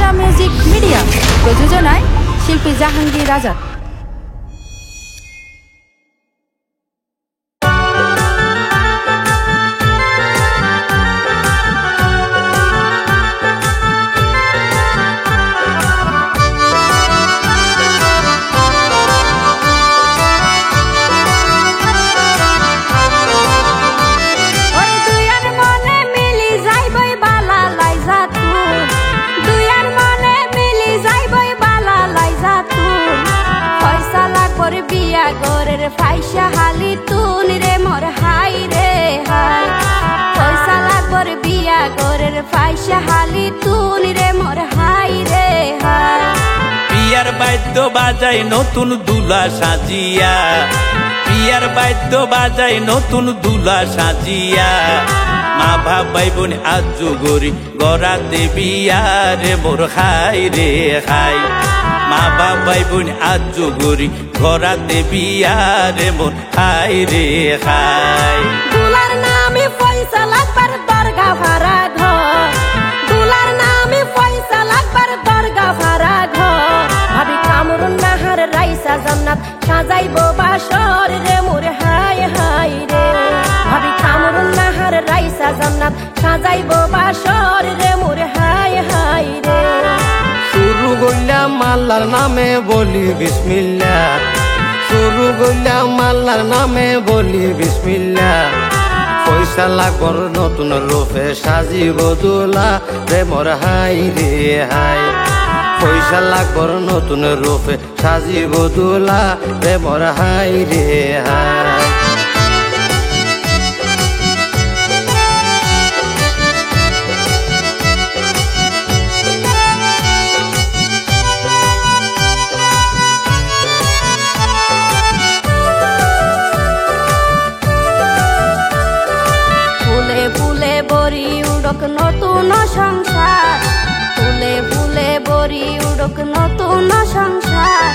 Bangla music media প্রযোজনায় শিল্পী জাহাঙ্গীর আজাদ। গোরের ফাইসা হালি তুন রে মোর হাই রে হাই, পয়সা লাগবর বিয়া গোরের ফাইসা হালি তুন রে মোর হাই রে হাই। বিয়ার বাদ্য বাজাই নতুন দুলা সাজিয়া, বিয়ার বাদ্য বাজাই নতুন দুলা সাজিয়া, মা ভাই বোন আজু গরি গড়াতে বিয়া রে মোর হাই রে হাই, মা ভাই বোন আজু গরি গড়াতে বিয়া রে মোর হাই রে হাই। দুলার নামে পয়সা লাগবার দরগা ভাড়া ঘর, দুলার নামে পয়সা লাগবার দরগা ভাড়া ঘর, ভাবি কামরুন নাহার রাইসা জান্নাত সাজাইব বাসর রে মোর হাই হাই রে, ভাবি কামরুন নাহার রাইসা জান্নাত সাজাইব বাসর রে মোর হাই হাই রে। শুরু করলাম আল্লাহর নামে বলি বিসমিল্লাহ, শুরু করলাম আল্লাহর নামে বলি বিসমিল্লাহ, পয়সা লাগবর নতুন রূপে সাজিব দুলা রে মোর হাই রে হাই, পয়সা লাগবর নতুন রূপে সাজিব দুলা রে মোর হাই রে হাই। বরি উড়ক নতুন সংসার, ফুলে ফুলে বরি উড়ক নতুন সংসার,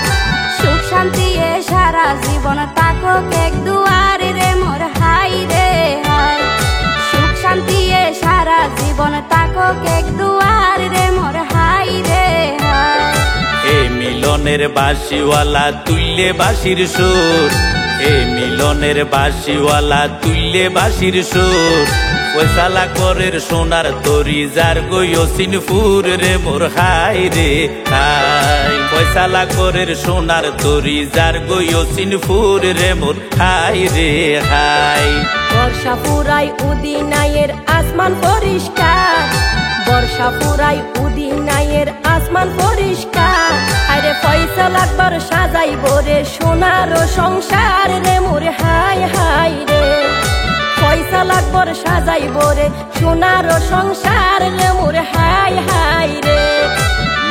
সুখ শান্তি এ সারা জীবন তাকক এক দুয়ারে রে মোর হাই রে হাই, সুখ শান্তি এ সারা জীবন তাকক এক দুয়ারে রে মোর হাই রে হাই। এ মিলনের বাঁশিওয়ালা তুললে বাঁশির সুর, এ মিলনের বাঁশিওয়ালা তুললে বাঁশির সুর, পয়সা লাগবরের সোনার তরি যার গইও সিনপুর রে মোর হাই রে হাই, পয়সা লাগবরের সোনার তরি যার গইও সিনপুর রে মোর হাই রে হাই। বর্ষা পুরাই উদিনাইয়ের আসমান পরিষ্কার, বর্ষা পুরাই উদিনাইয়ের আসমান পরিষ্কার, আরে পয়সা লাগবার সাজাইব রে সোনার সংসার রে মোর হাই হাই রে, পয়সা লাগবর সাজাইব রে সোনার সংসার রে মোর হাই হাই রে।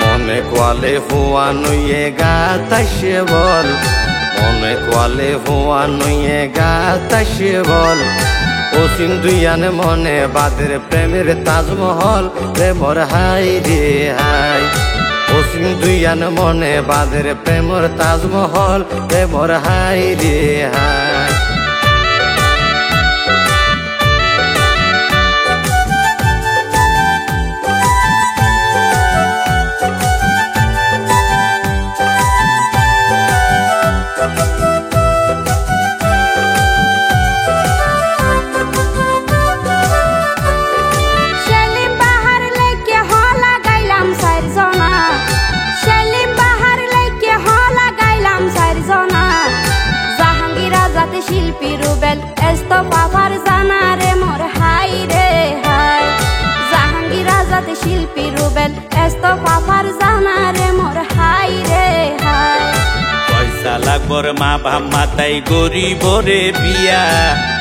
মনে কোয়ালে হুয়া নইয়ে গা তাইসে বল, মনে কোয়ালে হুয়া নইয়ে গা তাইসে বল, ও সিন্ধুয়ান মনে বাদের প্রেমের তাজমহল রে মোর হাই রে হাই, ও সিন্ধুয়ান মনে বাদের প্রেমের তাজমহল রে মোর হাই রে হাই। শিল্পী রুবেল এস্তফা ফারজানা রে মোর হাই রে হাই, জাহাঙ্গীর আজাদ শিল্পী রুবেল এস্তফা ফারজানা রে মোর হাই রে হাই। পয়সা লাগবর মা ভাম মাতাই গরিব রে বিয়া,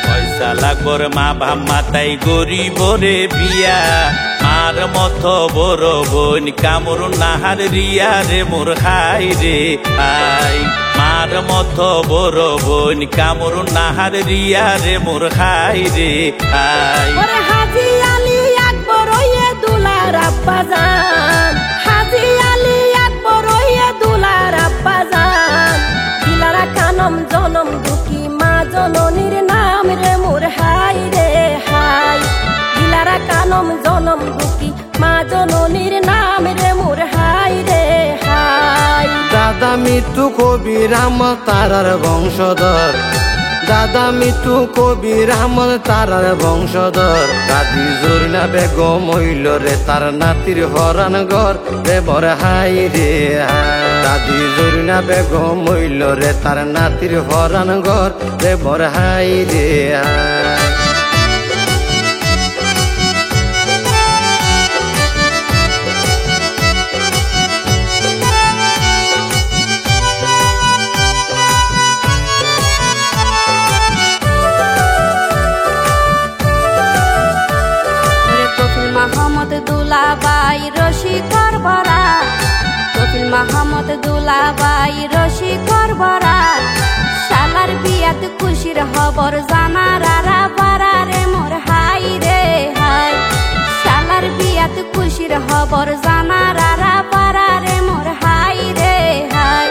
পয়সা লাগবর মা ভাম মাতাই গরিব রে বিয়া, মার মত বড় বোন কামরুন নাহার রিয়া রে মোর হাই রে হাই, মার মত বড় বোন কামরুন নাহার রিয়া রে মোর হাই রে হাই। হাজি আলী আকবর ওয়ে দুলার আব্বা জান, হাজি আলী আকবর ওয়ে দুলার আব্বা জান, দিলারা কানম জনম দুঃখী মা জননীর নাম রে মোর হাই রে হাই, দিলারা কানম জনম দুঃখী মা জননীর নাম রে মোর হাই রে হাই। দাদা মৃত্যু কবির আহমদ তারার বংশধর, দাদা মৃত্যু কবির আহমদ তারার বংশধর। দাদি জরিনা বেগম হইল রে তার নাতির হরান ঘর রে মোর হাই রে হাই। দাদি জরিনা বেগম হইল রে তার নাতির হরান ঘর রে মোর হাই রে হাই। মাহমদ দুলাবাই রশিকর বরা, কপিল মাহমদ দুলাবাই রশিকর বরা। শালার বিয়াত খুশির খবর জানার আরা পারা রে মোর হাই রে হাই। শালার বিয়াত খুশির খবর জানার আরা পারা রে মোর হাই রে হাই।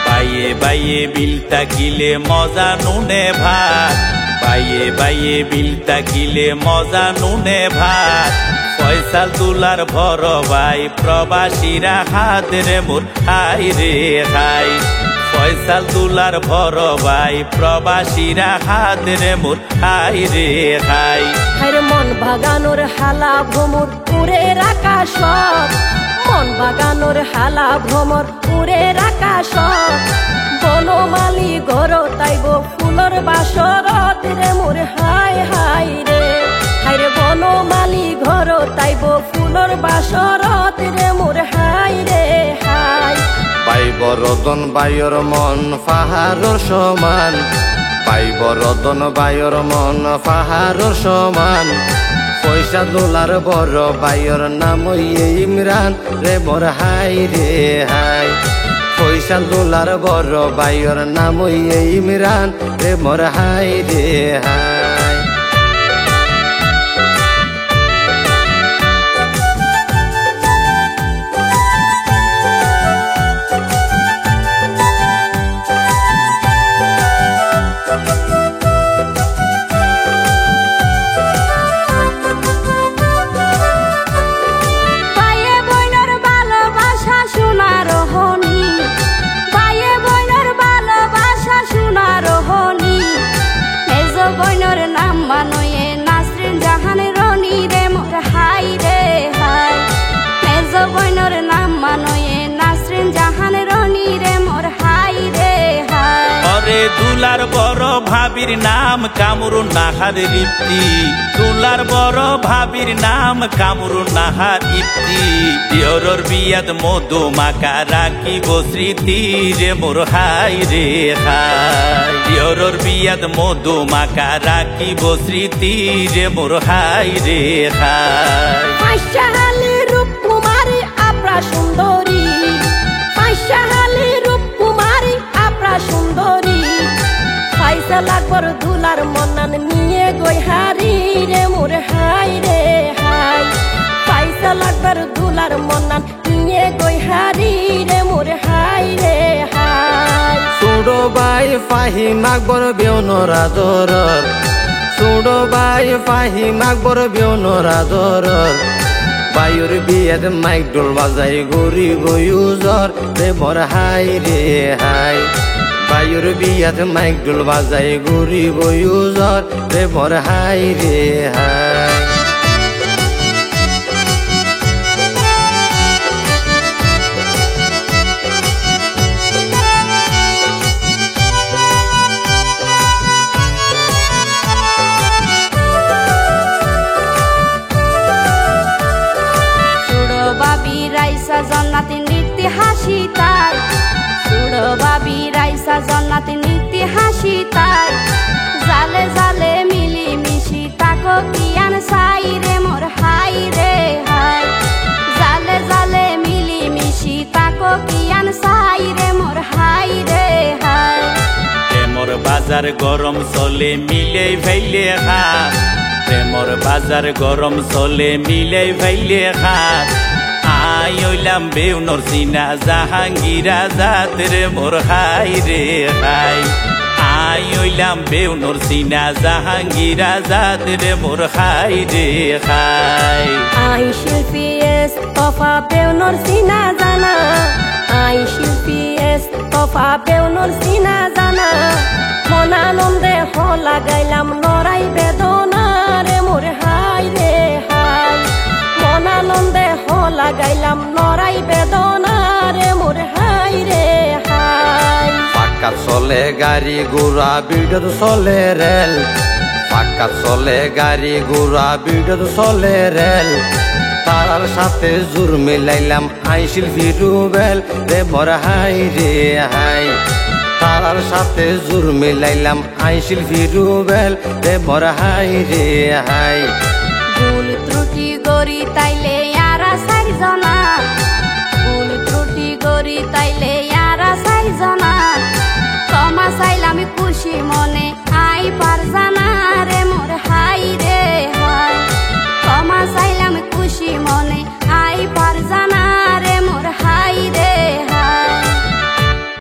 বাইয়ে বাইয়ে বিলতা গিলে মজা নুনে ভাত, বাইয়ে বাইয়ে বিলতা গিলে মজা নুনে ভাত। ফয়সাল দুলার ভর ভাই প্রবাসীরা হাত রে মোর হাই রে হাই। ফয়সাল দুলার ভর ভাই প্রবাসীরা হাত রে মোর হাই রে হাই। হাইরে মন বাগানোর হালা ভ্রমর উড়ে আকাশ, মন বাগানোর হালা ভ্রমর উড়ে আকাশ। বনমালী ঘর তাইব ফুলর বাসরত রে মোর হাই হাই রে হাইরে। বনমালী ঘর তাইব ফুলর বাসরত রে মোর হাই রে হাই। পাইব রতন বাইর মন পাহাড়র সমান, পাইব রতন বাইর মন পাহাড়র সমান। পয়সা দোলার বড় বাইর নাম ইমরান রে মোর হাই রে হাই। পয়সা দোলার বড় বাইর নাম ইমরান রে মোর হাই রে হাই। দুলার বড় ভাবির নাম কামরুন নাহার ইপ্তি, দুলার বড় ভাবির নাম কামরুন নাহার ইপ্তি। দিয়রর বিয়াদ মধু মাকা রাখিব স্মৃতি রে মোর হাই রে হাই। দিয়রর বিয়াদ মধু মাকা রাখিব স্মৃতি রে মোর হাই রে হাই। পাঁচশাহালি রূপ কুমারী আপরা সুন্দরী, পাঁচশাহালি রূপ কুমারী আপরা সুন্দরী। ফয়সাল আকবর দুলার মন্নান নিয়ে গই হারি রে মোর হাই রে হাই। ফয়সাল আকবর দুলার মন্নান নিয়ে গই হারি রে মোর হাই রে হাই। ছোট ভাই ফাহিম আকবর বেউনর আদরর, ছোট ভাই ফাহিম আকবর বেউনর আদরর। বায়ুর বিয়াদ মাইক ডোল বাজাই গরি গয়ুজর রে মোর হাই রে হাই। বায়ুর বিয়াদ মাইক ডোল বাজাই গরি গয়ুজর রে মোর হাই রে হাই। জন্নাতি নৃত্য হাসি তাই, সুড়ো বাবি রাইসা জন্নাতি নৃত্য হাসি তাই। জালে জালে মিলি মিশি তাকো কিয়ান সাই রে মোর হাই রে হাই। জালে জালে মিলি মিশি তাকো কিয়ান সাই রে মোর হাই রে হাই। প্রেমর বাজার গরম চলে মিলে ভাইলে হাত, প্রেমর বাজার গরম চলে মিলে ভাইলে হাত। আই ওইলাম বেউনর সিনা জাহাঙ্গীরা জাত রে মোর হাই রে হাই। আই হইলাম বেউনর সিনা জাহাঙ্গীর আজাদ রে মোর খাই রে খাই আই শিল্পী এস তফা বেউনর সিনা জানা আই শিল্পী এস তফা বেউনর সিনা জানা মন আনন্দে লাগাইলাম নরাই বেদনা রে মোর হাই রে হাই মন আনন্দে লাগাইলাম নরাই বেদনা রে মোর হাই রে হাই পাক্কা চলে গাড়ি ঘোড়া বিদ্যুৎ চলে রেল পাক্কা চলে গাড়ি ঘোড়া বিদ্যুৎ চলে রেল তার সাথে জোর মিলাইলাম আই শিল্পী রুবেল রে মোর হাই রে হাই তার সাথে জোর মিলাইলাম আই শিল্পী রুবেল রে মোর হাই রে হাই ভুল ত্রুটি গরি তাইলে আরা চারিজনা ভুল ত্রুটি গরি তাইলে আরা চারিজনা ক্ষমা চাইলাম খুশি মনে আই পার জানা রে মোর হাই রে হাই ক্ষমা চাইলাম খুশি মনে